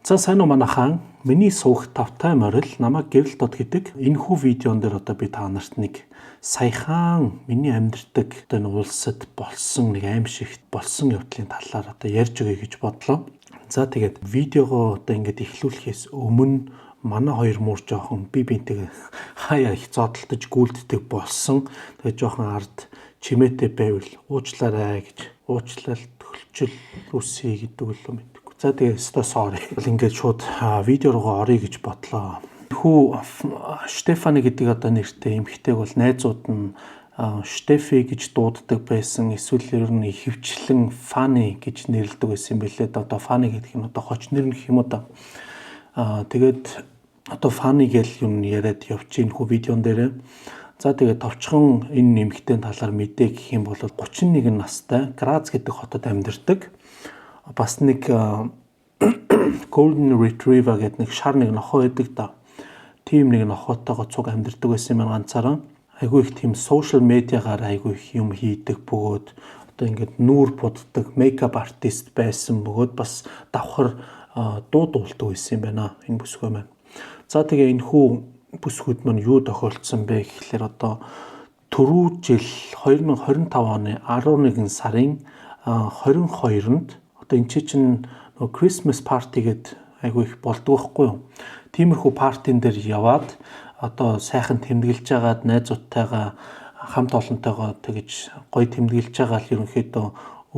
За сайн уу манайхан. Миний суух тавтай морил намайг гэрэл дод гэдэг энэхүү видеон дээр би та нарт нэг саяхан миний амьдардаг энэ улсад болсон нэг аимшигт болсон явдлын талаар ярьж өгье гэж бодлоо. За тэгээд видеогоо ингээд эхлүүлэхээс өмнө манай хоёр муур жоохон бинтэйгээ хаяа их зодтолтож гүйлддэг болсон. Тэгээд жоохон ард чимээтэй байвал уучлаарай гэж уучлал төгөлчл үсэй гэдэг л юм. За тэгээ sorry. Ингээд шууд видео руу оръё гэж бодлоо. Хүү Штефани гэдэг нэртэй эмэгтэйг бол найзууд нь Штефи гэж дууддаг байсан. Эсвэл ер нь хөвчлэн Фани гэж нэрлэдэг байсан юм билээ. Одоо Фани гэдэг нь хоч нэр нь гэх юм уу да. Тэгээд Фани гэл юм яриад явчихын хүү видеон дээр. За тэгээд товчхон энэ эмэгтэйн талаар мэдээ гэх юм бол 31 настай Грац гэдэг хотод амьдардаг. Бас нэг Golden Retriever гэдэг нэг шар нэг нохоо байдаг да. Тим нэг нохоотойгоо цуг амьдардаг байсан юм ганцаараа. Айгүй их тийм social медиагаар айгүй их юм хийдэг бөгөөд ингээд нүүр буддаг мейкап артист байсан бөгөөд бас давхар дуу дуулдаг байсан юм байна энэ бүсгүй маань. За тэгээ энэ хүү бүсгүүд маань юу тохиолдсон бэ гэхлээр түрүү жил 2025 оны 11 сарын 22-нд энэ чинь Christmas party гэд айгүй их болдог байхгүй юу. Тиймэрхүү партийн дээр яваад сайхан тэмдэглэж байгаад найзуудтайгаа хамт олонтойгоо тэгж гоё тэмдэглэж байгаа л ерөнхийдөө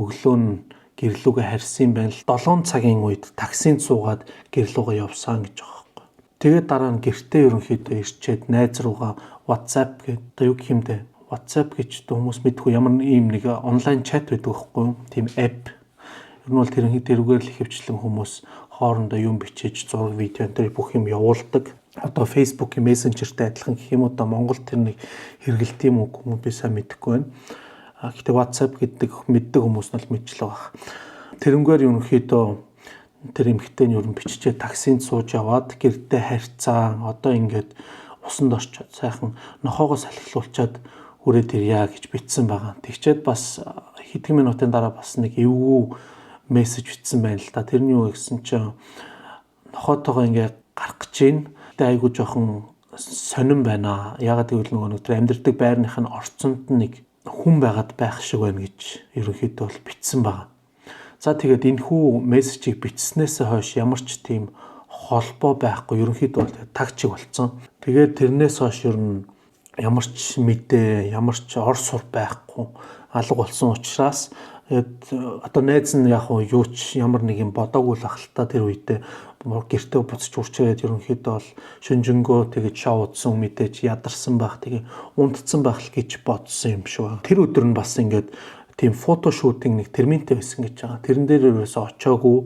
өглөө нь гэрлүүгээ харьсан байна л 7 цагийн үед таксинд суугаад гэрлүүгээ явсан гэж байгаа байхгүй. Тэгээд дараа нь гэртээ ерөнхийдөө ирчээд найз руугаа WhatsApp гэдэг юу гэх юм бэ? WhatsApp гэж хүмүүс мэдгүй ямар ийм нэг онлайн чат байдаг байхгүй юу? Тийм app. Ер нь бол тэрүүгээр л ихэвчлэн хүмүүс хоорондоо юм бичиж зураг видео энэ бүх юм явуулдаг. Facebook-ийн мессенжертэй адилхан гэх юм уу да Монгол тэр нэг хэрэгэлт юм уу би сайн мэдэхгүй байна. Гэхдээ WhatsApp гэдэг мэддэг хүмүүс нь л мэдчихлээ баг. Тэрнгээр ерөнхийдөө тэр эмэгтэй нь ер нь биччихээ таксинд сууж яваад гэрдээ харьцаа ингээд усанд орчоод сайхан нохоогоо салхилуулчаад хүрээд ирья гэж бичсэн байгаа. Тэгчээд бас хэдхэн минутын дараа бас нэг эвгүй мессеж бичсэн байна л да. Тэрний юу гэсэн чинь нохоотойгоо ингээд гарах гэж байна. Тэ айгуу жоохон сонирн байна. Ягаад гэвэл нөгөө нэг амьдардаг байрных нь орцонд нэг хүн байгаад байх шиг байна гэж ерөнхийдөө бол бичсэн байгаа. За тэгээд энэ хүү мессежийг бичснээс хойш ямар ч тийм холбоо байхгүй ерөнхийдөө бол тагчиг болцсон. Тэгээд тэрнээс хойш ер нь ямар ч мэдээ, ямар ч ор сур байхгүй алга болсон учраас найз нь яг юу ч ямар нэг юм бодоогүй л ахaltaа тэр үедээ гэртээ буцаж үрчээд ерөнхийдөө бол шүнжэнгөө тэгээд шоу удсан мэдээж ядарсан байх тэгээд унтцсан байх л гэж бодсон юм шүү. Тэр өдөр нь бас ингээд тийм фотошутинг нэг терминтэй байсан гэж байгаа. Тэрэн дээр ерөөсөө очоогүй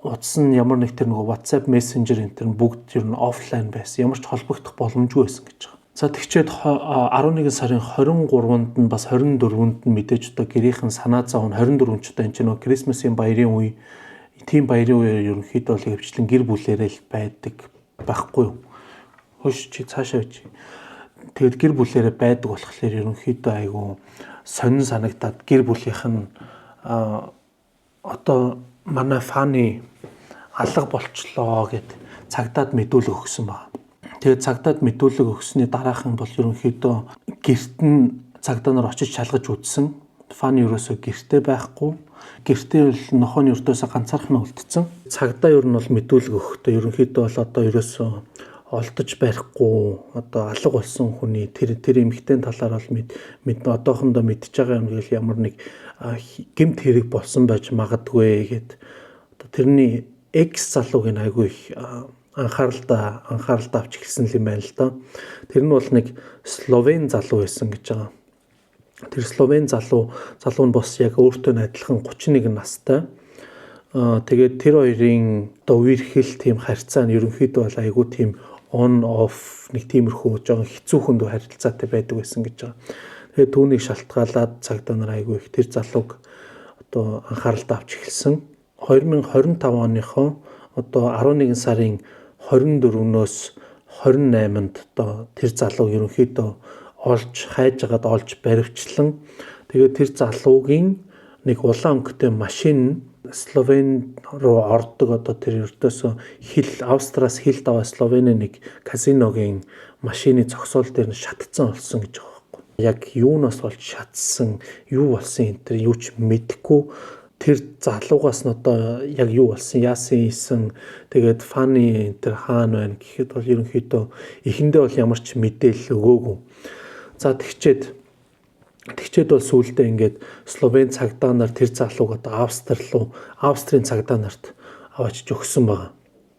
утсан ямар нэг тэр нөгөө WhatsApp Messenger энэ бүгд ер нь офлайн байсан. Ямар ч холбогдох боломжгүй байсан гэж байгаа. За тэгчээд 11 сарын 23-нд нь бас 24-нд нь мэдээж гэрийнхэн санаа зов нь 24-нд ч энэ чинь Крисмсийн баярын үе тийм баярын үеэр ерөнхийдөө л хөвчлэн гэр бүлээрээ л байдаг байхгүй юу. Хөөш чи цаашаа үчи. Тэгэд гэр бүлээрээ байдаг болохоор ерөнхийдөө айгүй сонин санагдаад гэр бүлийнх нь манай Фани алга болчлоо гэд цагдаад мэдүүлэг өгсөн байна. Тэгээд цагдаад мэдүүлэг өгсөний дараахан бол ерөнхийдөө гэрт нь цагдаа нар очиж шалгаж үзсэн. Фани ерөөсөө гэртээ байхгүй. Гэртээ бол нохооны өртөөсөө ганцаархан үлдсэн. Цагдаа ер нь бол мэдүүлэг өгөхдөө ерөнхийдөө бол ерөөсөө олдож барихгүй алга болсон хүний тэр эмэгтэй талаар бол одоохондоо мэдж байгаа юм гээл ямар нэг гэмт хэрэг болсон байж магадгүй гэд тэрний X залуугийн айгүй их анхаарал авч эхэлсэн юм байна л да. Тэр нь бол нэг Словен залуу байсан гэж байгаа. Тэр Словен залуу нь бас яг өөртөө адилхан 31 настай. Тэгээд тэр хоёрын үерхэл тийм харьцаа нь ерөнхийдөө бол айгүй тийм on off нэг тиймэрхүү жоохон хэцүүхэн дүү харилцаатай байдаг байсан гэж байгаа. Тэгээд түүнийг шалтгаалаад цагдаа нар айгүй их тэр залууг анхаарал авч эхэлсэн. 2025 оныхоо 11 сарын 24-өөс 28-нд тэр залуу ерөнхийдөө олж хайж байгаад олж баривчлан тэгээд тэр залуугийн нэг улаан өнгөтэй машин Словен руу ордог. Одоо тэр ердөөсөө Австраас хилд аваа Словений нэг казиногийн машины зогсоол дээр нь шатцсан болсон гэж байгаа байхгүй. Яг юунаас болж шатсан, юу болсон энэ тэр юу ч мэдэхгүй. Тэр залуугаас нь одоо яг юу болсон, яасан ийсэн, тэгээд Фани энэ тэр хаана байна гэхэд бол ерөнхийдөө эхэндээ бол ямар ч мэдээлэл өгөөгүй. За тэгчээд бол сүүлдээ ингээд Словен цагдаа нар тэр залууг одоо Австрийн цагдаа нарт аваачиж өгсөн байгаа.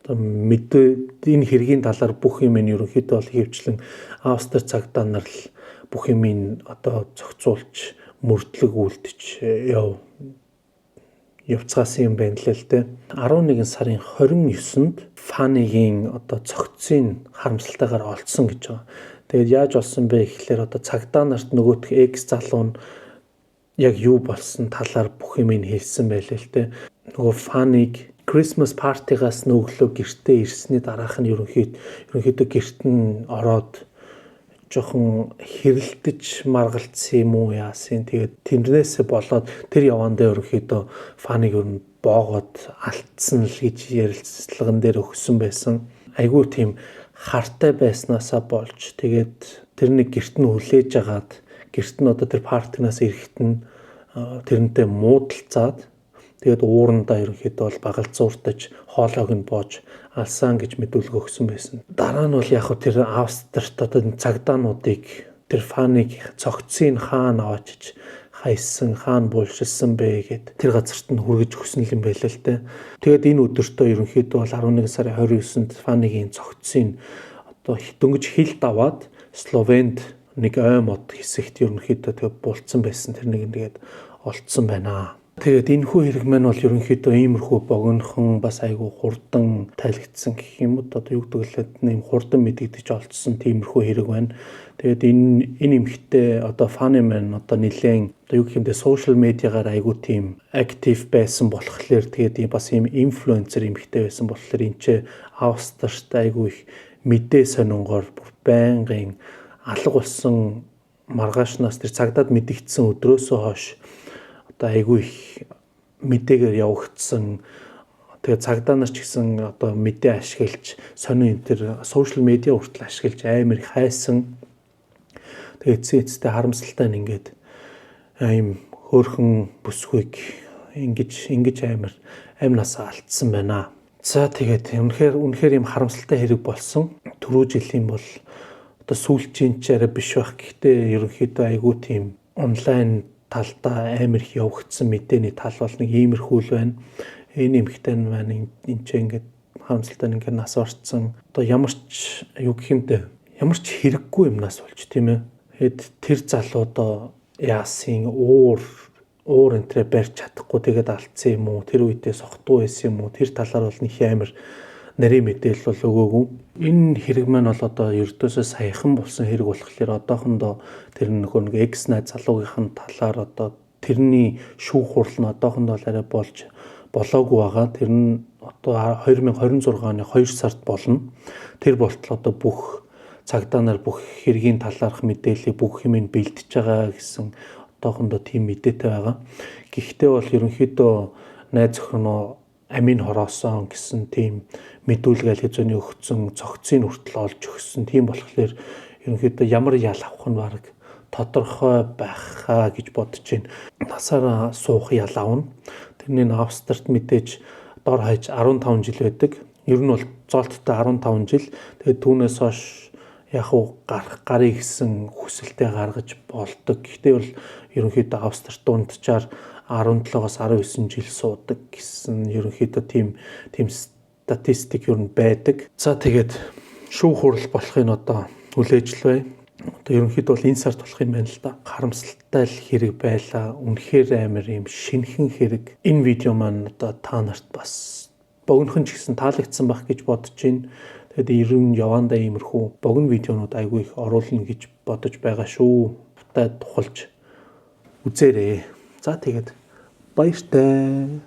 Одоо энэ хэргийн талаар бүх юм нь ерөнхийдөө бол хөвчлэн Австри цагдаа нар л бүх юм одоо зохицуулж мөрдлөг үлдэж явцгаасан юм байна л дээ. 11 сарын 29-нд Фанигийн одоо цогцын харамсалтайгаар олдсон гэж байгаа. Тэгээд яаж болсон бэ гэхлээр одоо цагдаа нарт нөгөөх X залуу нь яг юу болсон талаар бүх юм хэлсэн байлээ л дээ. Нөгөө Фанийг Christmas party-гаас нөглөө гэртээ ирсний дараах нь ерөнхийдөө гэрт нь ороод жоохон хэрэлдэж маргалцсан юм уу яасын. Тэгээд тэрнээсээ болоод тэр явандаа ерөнхийдөө Фаниг ер нь боогод алдсан л гэж ярилцлаган дээр өгсөн байсан. Айгүй тийм хартай байснаасаа болж тэгээд тэр нэг гэрт нь хүлээж агаад гэрт нь одоо тэр партинаас ирэхэд нь тэрнтэй муудалцаад тэгээд уурандаа ерөнхийдөө бол багалзууртаж хоолойг нь боож алсан гэж мэдүүлэг өгсөн байсан. Дараа нь бол яг тэр Австрт одоо цагдаануудыг тэр Фанийг цогцын хаана аваачиж хайсан, хаана булшилсан бэ гэд тэр газарт нь хүргэж өгсөн юм байлаа л дээ. Тэгээд энэ өдөртөө ерөнхийдөө бол 11 сарын 29-нд Фанигийн цогцын одоо дөнгөж хилд аваад Словенд нэг ой мод хэсэгт ерөнхийдөө тэгээд булцсан байсан. Тэр нэг тэгээд олдсон байна. Тэгээд энэ хүү хэрэг маань бол ерөнхийдөө иймэрхүү богинохон бас айгүй хурдан тайлгдсан гэх юм уу. Одоо юу гэвэл нэм хурдан мэдэгдэж олдсон тиймэрхүү хэрэг байна. Тэгээд энэ эмэгтэй одоо Фани маань одоо нэлээд одоо юу гэх юм бэ сошиал медиагаар айгүй тийм актив байсан болохоор тэгээд бас ийм инфлюенсер эмэгтэй байсан болохоор энэ ч Австрт айгүй их мэдээ сонингоор байнгын алга болсон маргаашнаас тэр цагдаад мэдэгдсэн өдрөөсөө хойш одоо айгүй их мэдээгээр явагдсан. Тэгээд цагдаа нар ч гэсэн одоо мэдээ ашиглаж сонин тэр сошиал медиа хүртэл ашиглаж амар их хайсан. Тэгээд эцэстээ харамсалтай нь ингээд ийм хөөрхөн бүсгүйг ингэж амнасаа алдсан байна. За тэгээд үнэхээр ийм харамсалтай хэрэг болсон. Түрүү жилийн бол одоо сүүлчийн ч арай биш байх. Гэхдээ ерөнхийдөө айгүй тийм онлайн талдаа амар их явагдсан мэдээний тал бол нэг иймэрхүү л байна. Энэ эмэгтэй маань энэ ч ингээд харамсалтай ингээд нас орцсон. Одоо ямар ч юу гэх юм бэ? Ямар ч хэрэггүй юмнаас болж тийм ээ. Тэгэд тэр залуу одоо яасын уур энтрэ барьж чадахгүй тэгээд алдсан юм уу? Тэр үедээ сохтуу байсан юм уу? Тэр талаар бол нэг амар нарийн мэдээлэл бол өгөөгүй. Энэ хэрэг маань бол одоо ердөөсөө саяхан болсон хэрэг болохоор одоохондоо тэр нэг X найз залуугийнхэн талаар одоо тэрний шүүх хурал нь одоохондоо арай болоогүй байгаа. Тэр нь одоо 2026 оны 2 сард болно. Тэр болтол одоо бүх цагдаа нар бүх хэргийн талаарх мэдээллийг бүх юм бэлдэж байгаа гэсэн одоохондоо тийм мэдээтэй байгаа. Гэхдээ бол ерөнхийдөө найз охиноо амийн хороосон гэсэн тийм мэдүүлэг аль хэзээний өгсөн цогцыг хүртэл олж өгсөн. Тийм болохоор ерөнхийдөө ямар ял авах нь баг тодорхой байхаа гэж бодож байна. Насаараа суух ял авна. Тэрний Австрт мэдээж дор хаяж 15 жил байдаг. Ер нь бол зоолттой 15 жил. Тэгээд түүнээс хойш яг гарыг гэсэн хүсэлтэд гаргаж болдог. Гэхдээ бол ерөнхийдөө Австрт дунджаар 17-оос 19 жил суудаг гэсэн ерөнхийдөө тийм статистик ер нь байдаг. За тэгээд шүүх хурал болохыг одоо хүлээж л бай. Одоо ерөнхийдөө бол энэ сард болох юм байна л да. Харамсалтай л хэрэг байлаа. Үнэхээр амар юм шинхэн хэрэг. Энэ видео маань одоо та нарт бас богинохон ч гэсэн таалагдсан байх гэж бодож байна. Тэгээд ерөн явандаа иймэрхүү богино видеонууд айгүй их оруулна гэж бодож байгаа шүү. Тухайлж үзээрэй. За тэгээд баяртай.